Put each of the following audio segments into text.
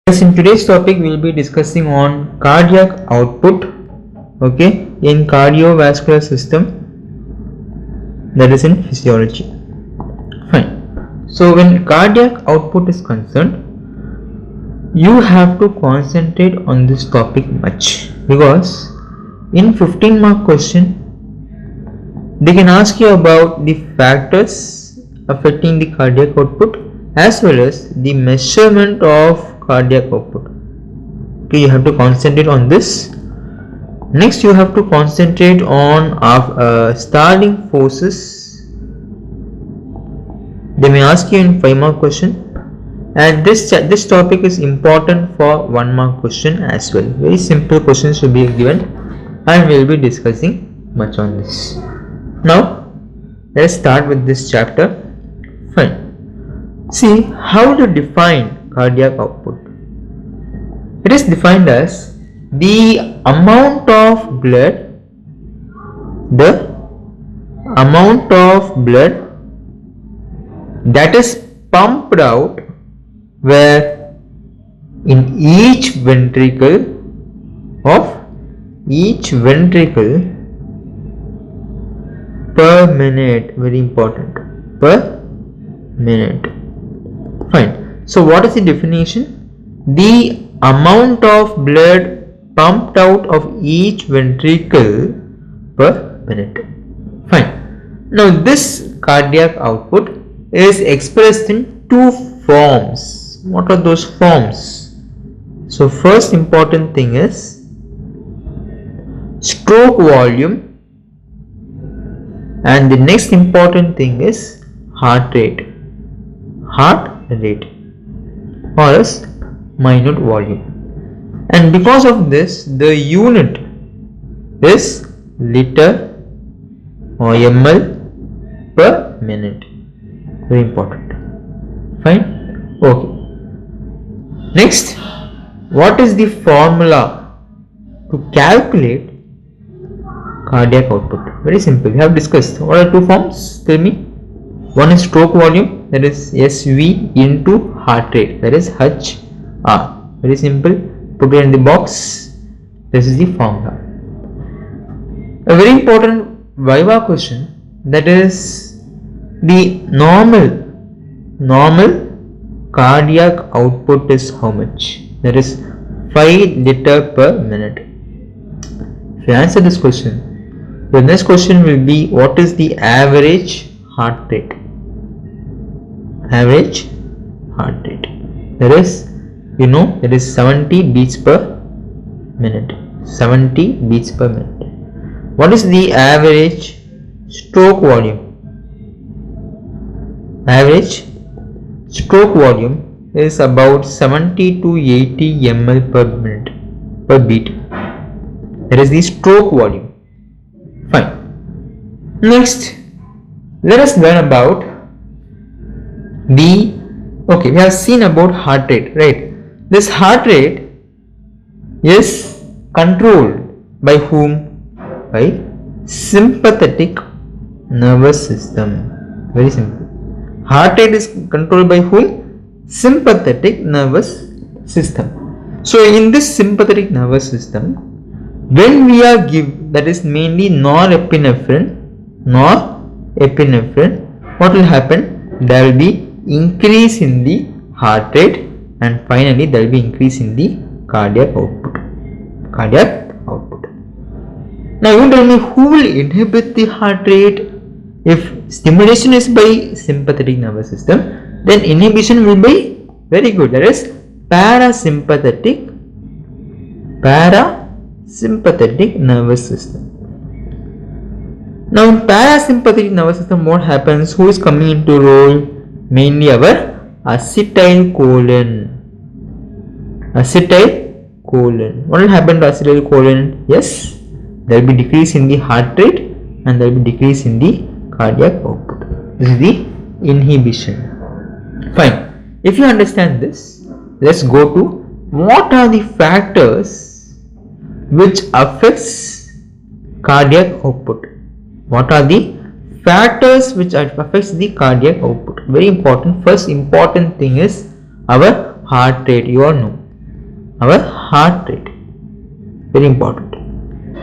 Yes, in today's topic we will be discussing on cardiac output, okay, in cardiovascular system, that is in physiology. Fine. So when cardiac output is concerned, you have to concentrate on this topic much, because in 15 mark question they can ask you about the factors affecting the cardiac output as well as the measurement of cardiac output. Okay, you have to concentrate on this. Next, you have to concentrate on stalling forces. They may ask you in 5 mark question, and this topic is important for 1 mark question as well. Very simple questions will be given, and we will be discussing much on this. Now, let us start with this chapter. Fine. See how to define cardiac output. It is defined as the amount of blood that is pumped out where in each ventricle per minute. Very important, per minute. Fine. So what is the definition? The amount of blood pumped out of each ventricle per minute. Fine. Now this cardiac output is expressed in two forms. What are those forms? So first important thing is stroke volume, and the next important thing is heart rate or as minute volume. And because of this, the unit is liter or ml per minute. Very important. Fine. Okay. Next, what is the formula to calculate cardiac output? Very simple. We have discussed. What are two forms? Tell me. One is stroke volume, that is SV into heart rate, that is HR. Very simple. Put it in the box. This is the formula. A very important Viva question, that is the normal cardiac output is how much? That is 5 liter per minute. If you answer this question, the next question will be what is the average heart rate? Average heart rate, that is, that is 70 beats per minute. 70 beats per minute. What is the average stroke volume? Average stroke volume is about 70 to 80 ml per minute per beat. That is the stroke volume. Fine. Next, let us learn about we have seen about heart rate, right? This heart rate is controlled by whom? By sympathetic nervous system. Very simple. Heart rate is controlled by whom? Sympathetic nervous system. So in this sympathetic nervous system, when we are that is mainly norepinephrine, what will happen? There will be increase in the heart rate, and finally there will be increase in the cardiac output. Now you tell me, who will inhibit the heart rate? If stimulation is by sympathetic nervous system, then inhibition will be very good, that is parasympathetic nervous system. Now in parasympathetic nervous system, what happens? Who is coming into role? Mainly our acetylcholine. What will happen to acetylcholine? Yes, there will be decrease in the heart rate and there will be decrease in the cardiac output. This is the inhibition. Fine. If you understand this, let's go to what are the factors which affects cardiac output. What are the factors which affects the cardiac output? Very important. First important thing is our heart rate. You all know our heart rate. Very important.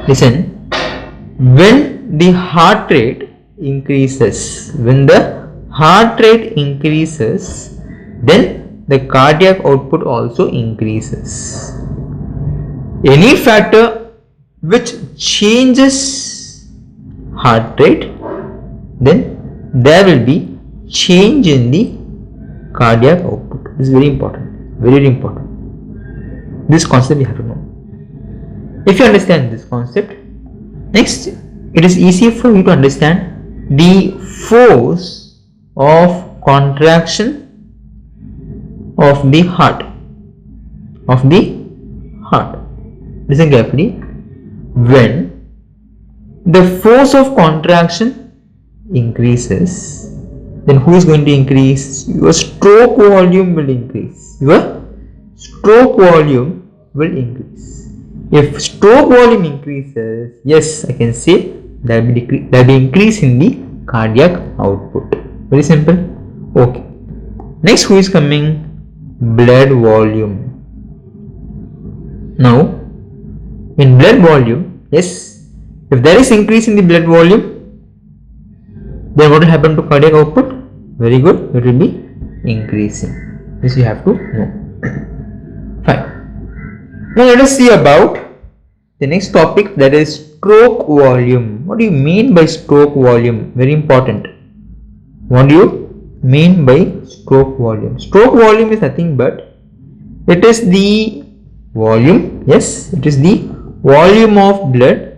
Listen, when the heart rate increases, then the cardiac output also increases. Any factor which changes heart rate, then there will be change in the cardiac output. This is very important, very important. This concept you have to know. If you understand this concept, next it is easy for you to understand the force of contraction of the heart. Listen carefully. When the force of contraction increases, then who is going to increase? Your stroke volume will increase. If stroke volume increases, yes, I can say there will be increase in the cardiac output. Very simple. Okay. Next, who is coming? Blood volume. Now, in blood volume, yes, if there is increase in the blood volume, then what will happen to cardiac output? Very good, it will be increasing. This you have to know. Fine. Now let us see about the next topic, that is stroke volume. What do you mean by stroke volume? Very important. What do you mean by stroke volume? Stroke volume is nothing but it is the volume, yes, it is the volume of blood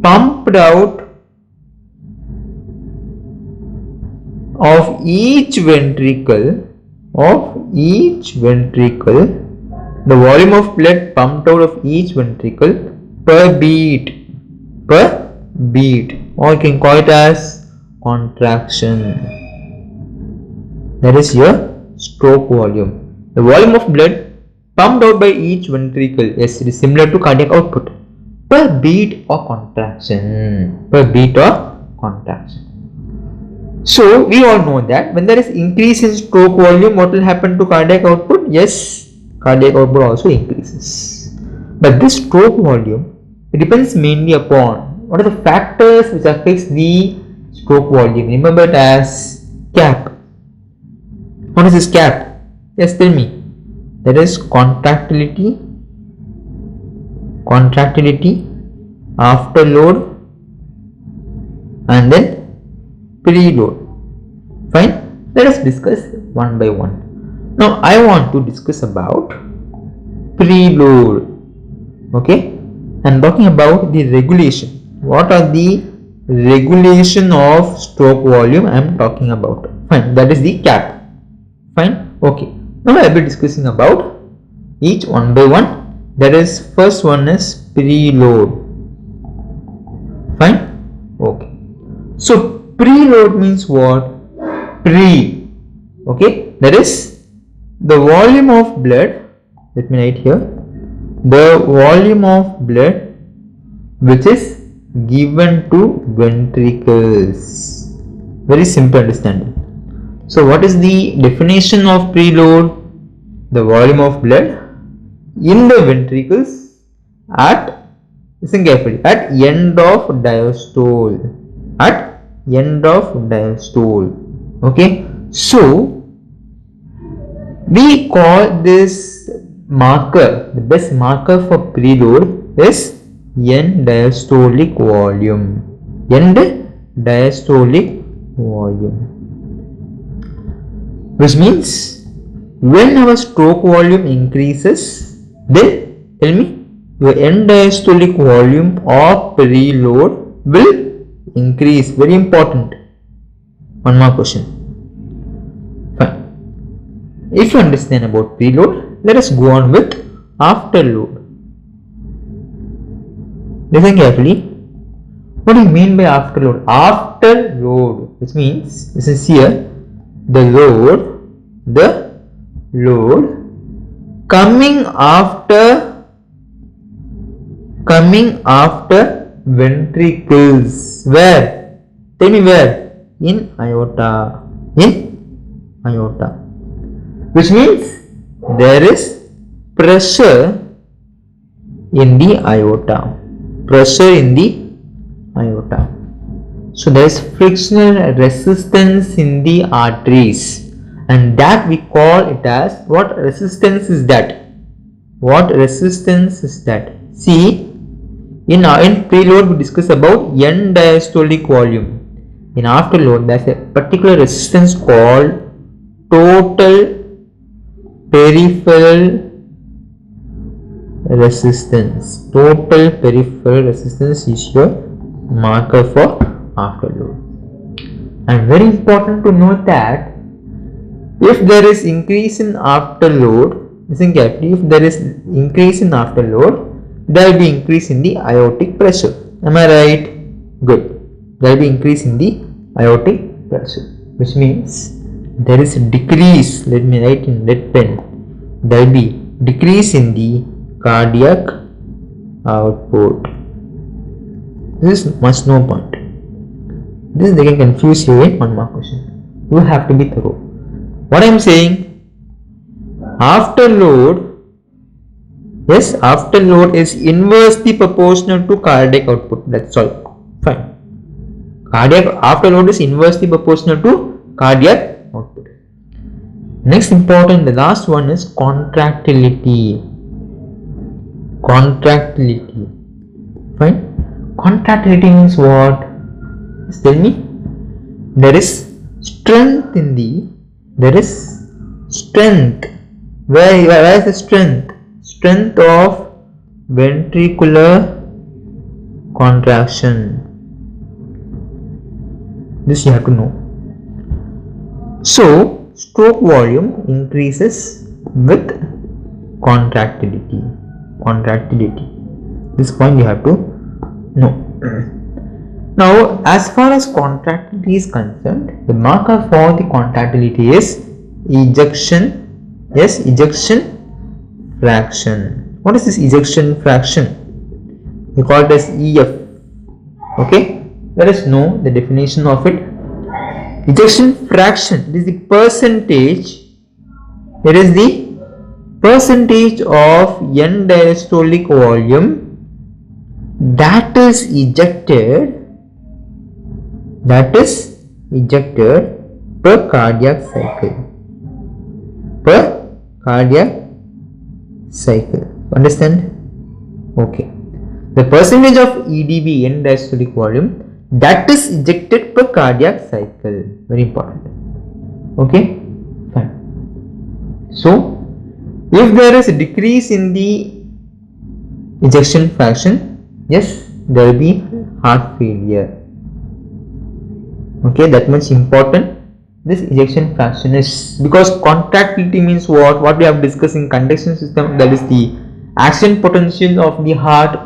pumped out of each ventricle, the volume of blood pumped out of each ventricle per beat, or you can call it as contraction. That is your stroke volume. The volume of blood pumped out by each ventricle, yes, it is similar to cardiac output, per beat or contraction. So we all know that when there is increase in stroke volume, what will happen to cardiac output? Yes, cardiac output also increases. But this stroke volume, it depends mainly upon what are the factors which affects the stroke volume. Remember it as cap. What is this cap? Yes, tell me. That is contractility after load and then preload. Fine. Let us discuss one by one. Now I want to discuss about preload. Okay. I'm talking about the regulation. What are the regulation of stroke volume I am talking about? Fine. That is the cap. Fine. Okay. Now I will be discussing about each one by one. That is, first one is preload. Fine. Okay. So preload means what? Okay, that is the volume of blood. Let me write here. The volume of blood which is given to ventricles. Very simple understanding. So what is the definition of preload? The volume of blood in the ventricles at, listen carefully, at end of diastole. Okay, so we call this marker, the best marker for preload is end diastolic volume. Which means when our stroke volume increases, then tell me, your end diastolic volume of preload will increase. Very important. One more question. Fine. If you understand about preload, let us go on with afterload. Listen carefully. What do you mean by afterload? Afterload, which means, this is here, the load coming after ventricles. Where? Tell me where? In aorta. Which means there is pressure in the aorta. Pressure in the aorta. So there is frictional resistance in the arteries, and that we call it as, what resistance is that? What resistance is that? See, in preload we discuss about end diastolic volume. In afterload there is a particular resistance called total peripheral resistance. Total peripheral resistance is your marker for afterload. And very important to note that if there is increase in afterload, listen carefully, if there is increase in afterload, there will be increase in the aortic pressure. Am I right? Good. There will be increase in the aortic pressure, which means there is a decrease. Let me write in red pen. There will be decrease in the cardiac output. This is must know point. This they can confuse you in 1 mark question. You have to be thorough. What I am saying, afterload, yes, afterload is inversely proportional to cardiac output. That's all. Fine. Cardiac afterload is inversely proportional to cardiac output. Next important, the last one is contractility. Contractility. Fine. Contractility means what? Just tell me. There is strength in the. There is strength. Where is the strength? Strength of ventricular contraction. This you have to know. So stroke volume increases with contractility. Contractility. This point you have to know. Now, as far as contractility is concerned, the marker for the contractility is ejection. Yes, ejection fraction. What is this ejection fraction? We call it as EF. Okay, let us know the definition of it. Ejection fraction, it is the percentage. It is the percentage of end diastolic volume that is ejected. That is ejected per cardiac cycle. Per cardiac cycle. Understand? Okay. The percentage of EDV, end diastolic volume, that is ejected per cardiac cycle. Very important. Okay. Fine. So, if there is a decrease in the ejection fraction, yes, there will be heart failure. Okay, that much important. This ejection fraction is, because contractility means what? What we have discussed in conduction system, that is the action potential of the heart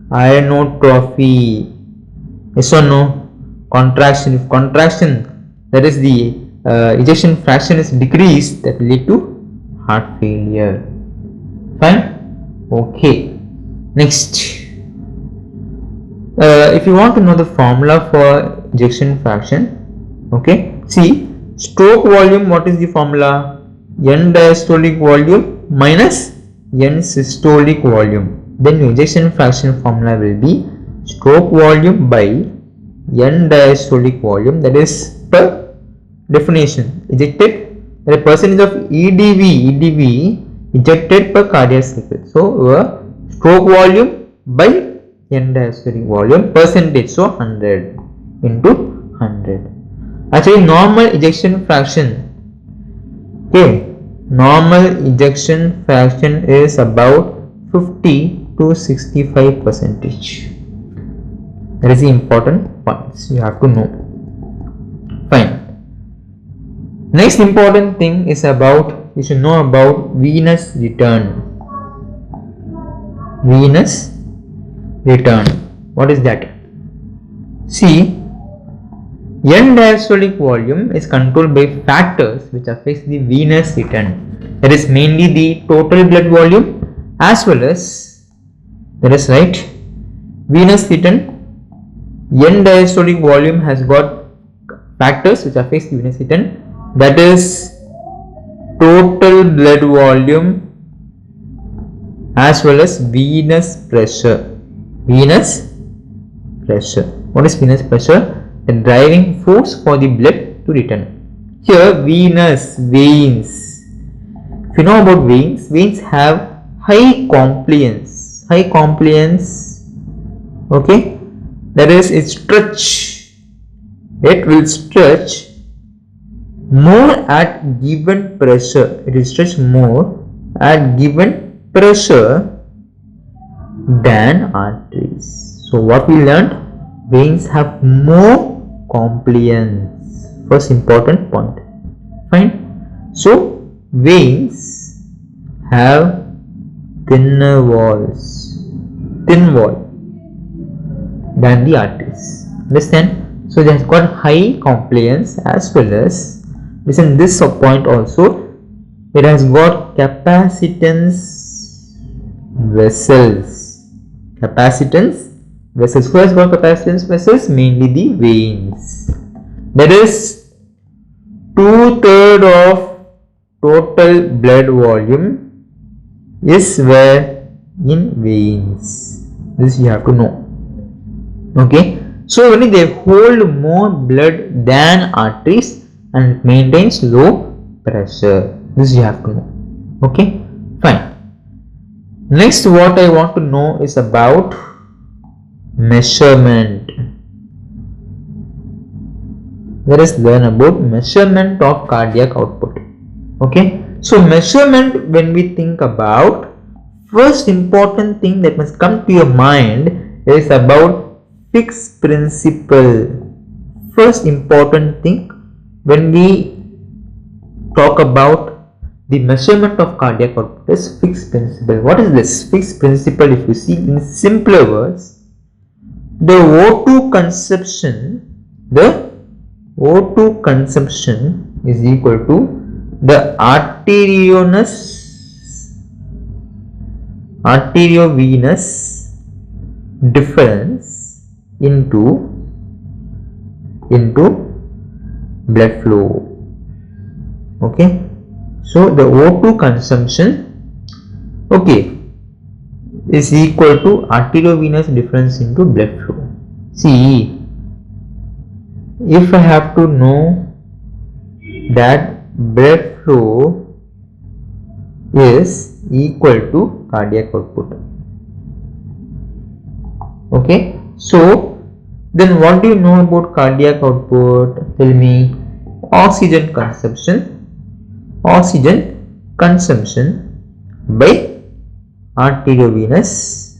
ionotrophy. Yes or no? Contraction. If contraction, that is the ejection fraction is decreased, that will lead to heart failure. Fine. Okay. Next. If you want to know the formula for ejection fraction, okay, see, stroke volume, what is the formula? End diastolic volume minus end systolic volume. Then ejection fraction formula will be stroke volume by end diastolic volume, that is per definition ejected, the percentage of EDV ejected per cardiac cycle. So stroke volume by end diastolic volume percentage, so 100 into 100. Actually normal ejection fraction, okay, normal ejection fraction is about 50 to 65%. That is the important points you have to know. Fine. Next important thing is about, you should know about venous return. Venous return. What is that? See, end diastolic volume is controlled by factors which affect the venous return. That is mainly the total blood volume as well as, that is right, venous return. End diastolic volume has got factors which affects the venous return, that is total blood volume as well as venous pressure. Venous pressure. What is venous pressure? The driving force for the blood to return. Here venous, veins. If you know about veins, veins have high compliance. High compliance. Okay. That is, it stretch. It will stretch more at given pressure. It will stretch more at given pressure than arteries. So what we learned, veins have more compliance. First important point. Fine. So veins have thinner walls, thin wall than the arteries. Understand? So they have got high compliance as well as, listen this point also, it has got capacitance vessels. Capacitance vessels. Who has got capacitance vessels? Mainly the veins. That is 2/3 of total blood volume is where in veins. This you have to know. Okay. So only they hold more blood than arteries and maintains low pressure. This you have to know. Okay. Fine. Next, what I want to know is about measurement. Let us learn about measurement of cardiac output. Okay. So measurement, when we think about, first important thing that must come to your mind is about Fick's principle. First important thing when we talk about the measurement of cardiac output is Fick's principle. What is this Fick's principle? If you see in simpler words, the O2 consumption is equal to the arteriovenous difference into blood flow. Okay. So the O2 consumption, okay, is equal to arteriovenous difference into blood flow. See, if I have to know that blood flow is equal to cardiac output. Okay. So then what do you know about cardiac output? Tell me. Oxygen consumption by arteriovenous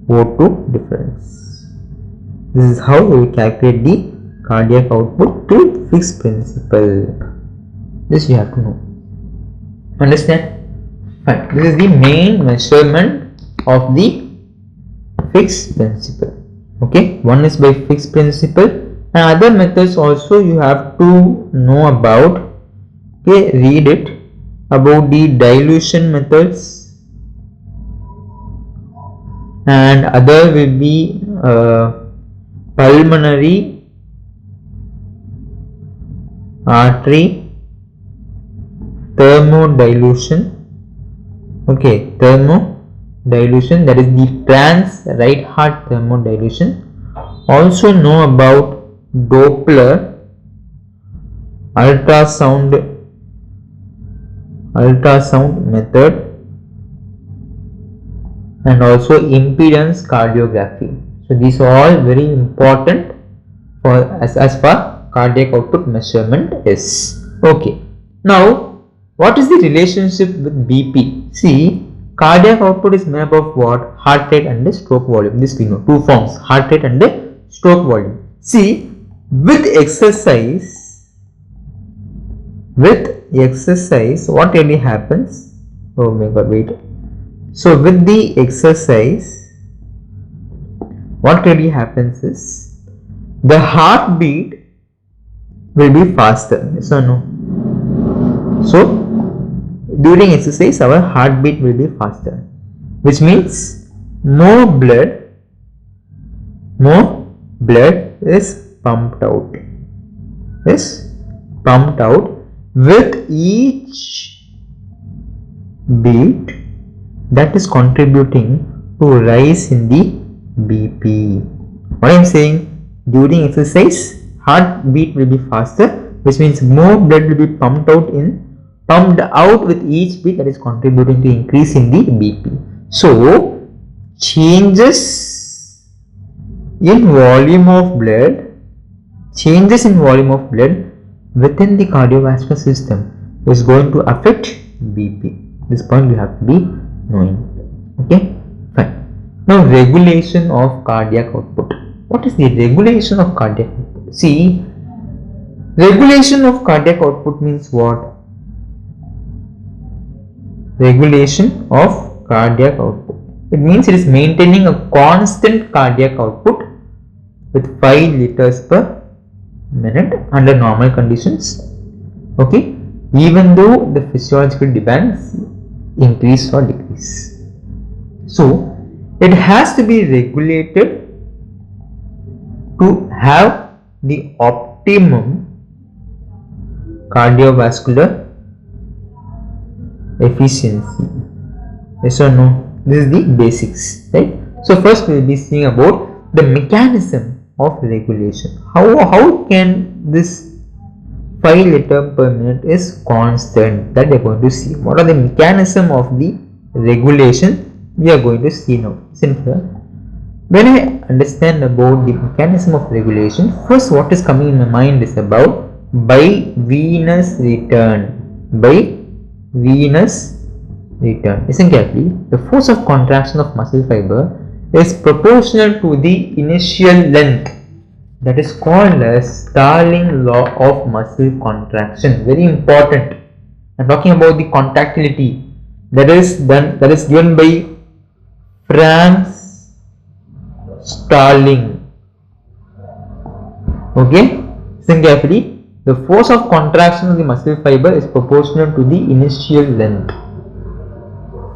O2 difference. This is how we calculate the cardiac output to Fick's principle. This you have to know. Understand? Fine. This is the main measurement of the Fick's principle. Okay, one is by Fick's principle, and other methods also you have to know about. Okay, read it about the dilution methods, and other will be pulmonary artery thermodilution. Okay, thermodilution, that is the trans right heart thermodilution. Also know about Doppler ultrasound method, and also impedance cardiography. So these are all very important for as far cardiac output measurement is. Okay. Now, what is the relationship with BP? See, cardiac output is made up of what? Heart rate and stroke volume. This we know. Two forms, heart rate and stroke volume. See, with exercise, what really happens? Oh my god, wait. So with the exercise, what really happens is the heartbeat will be faster. Yes or no? So during exercise, our heartbeat will be faster, which means more blood is pumped out. with each beat that is contributing to rise in the BP. What I am saying, during exercise heartbeat will be faster, which means more blood will be pumped out with each beat that is contributing to increase in the BP. So changes in volume of blood within the cardiovascular system is going to affect BP. This point you have to be knowing. Okay, fine. Now regulation of cardiac output. What is the regulation of cardiac output? See, regulation of cardiac output means what? Regulation of cardiac output. It means it is maintaining a constant cardiac output with 5 liters per minute under normal conditions. Okay, even though the physiological demands increase or decrease. So it has to be regulated to have the optimum cardiovascular efficiency. Yes or no? This is the basics, right? So first we will be seeing about the mechanism of regulation. How can this 5 liter per minute is constant? That we are going to see. What are the mechanism of the regulation? We are going to see now. Simple. When I understand about the mechanism of regulation, first what is coming in my mind is about bivenous return. Bivenous return. Listen carefully. The force of contraction of muscle fiber is proportional to the initial length. That is called as Starling law of muscle contraction. Very important. I am talking about the contractility that is given by Franz Starling. Okay, listen carefully. The force of contraction of the muscle fiber is proportional to the initial length.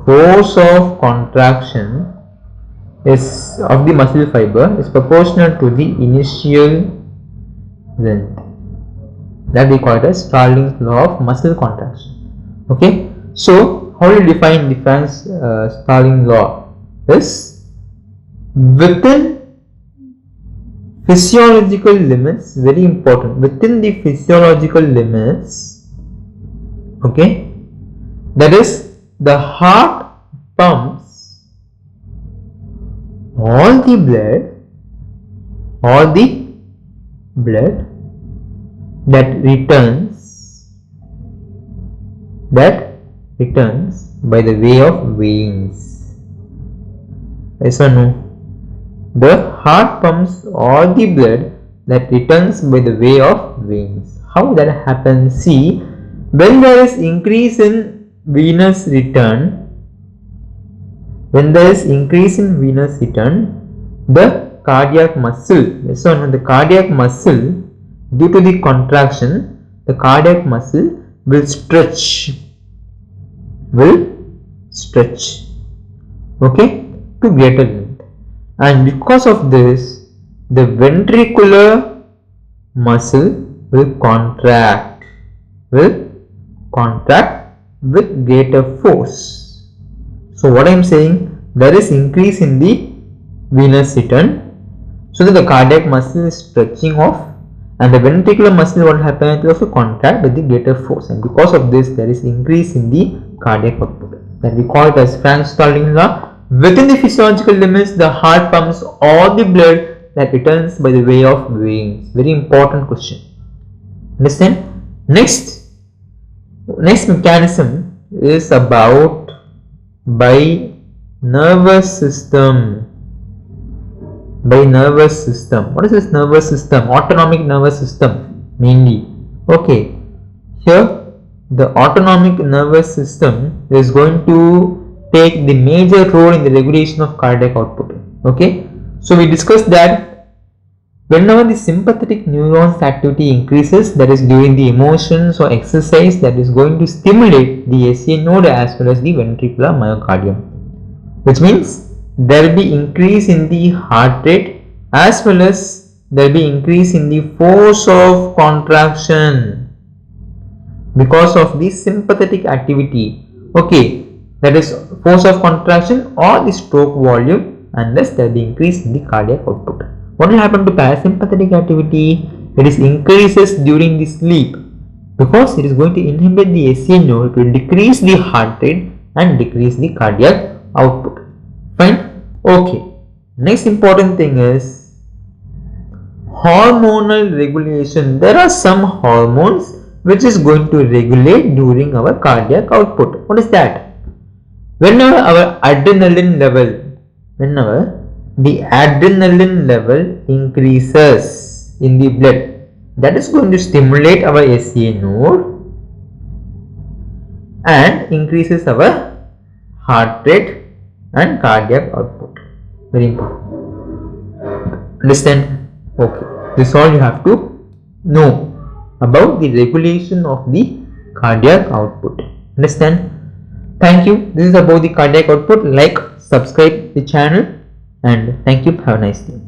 Force of contraction of the muscle fiber is proportional to the initial length. That we call it as Starling's law of muscle contraction. Okay, so how do you define the Franz Starling law? Is within physiological limits, very important, within the physiological limits, okay, that is the heart pumps all the blood that returns by the way of veins. Yes or no? The heart pumps all the blood that returns by the way of veins. How that happens? See, when there is increase in venous return, the cardiac muscle, yes or no, the cardiac muscle, due to the contraction, the cardiac muscle will stretch, okay, to greater length. And because of this, the ventricular muscle will contract with greater force. So what I am saying, there is increase in the venous return, so that the cardiac muscle is stretching off, and the ventricular muscle, what happens, it will also contract with the greater force, and because of this there is increase in the cardiac output. That we call it as Franz Starling law. Within the physiological limits, the heart pumps all the blood that returns by the way of veins. Very important question. Understand? Next mechanism is about by nervous system. What is this nervous system? Autonomic nervous system mainly. Okay, here the autonomic nervous system is going to take the major role in the regulation of cardiac output. Okay, so we discussed that whenever the sympathetic neurons activity increases, that is during the emotions or exercise, that is going to stimulate the SCA node as well as the ventricular myocardium, which means there will be increase in the heart rate as well as there will be increase in the force of contraction. because of the sympathetic activity. Okay, that is force of contraction or the stroke volume, and thus there will be increase in the cardiac output. What will happen to parasympathetic activity? It is increases during the sleep because it is going to inhibit the SCA node, it will decrease the heart rate and decrease the cardiac output. Fine. Okay. Next important thing is hormonal regulation. There are some hormones which is going to regulate during our cardiac output. What is that? Whenever our adrenaline level increases in the blood, that is going to stimulate our SCA node and increases our heart rate and cardiac output. Very important. Understand? Okay. This is all you have to know about the regulation of the cardiac output. Understand? Thank you. This is about the cardiac output. Like, subscribe the channel, and thank you. Have a nice day.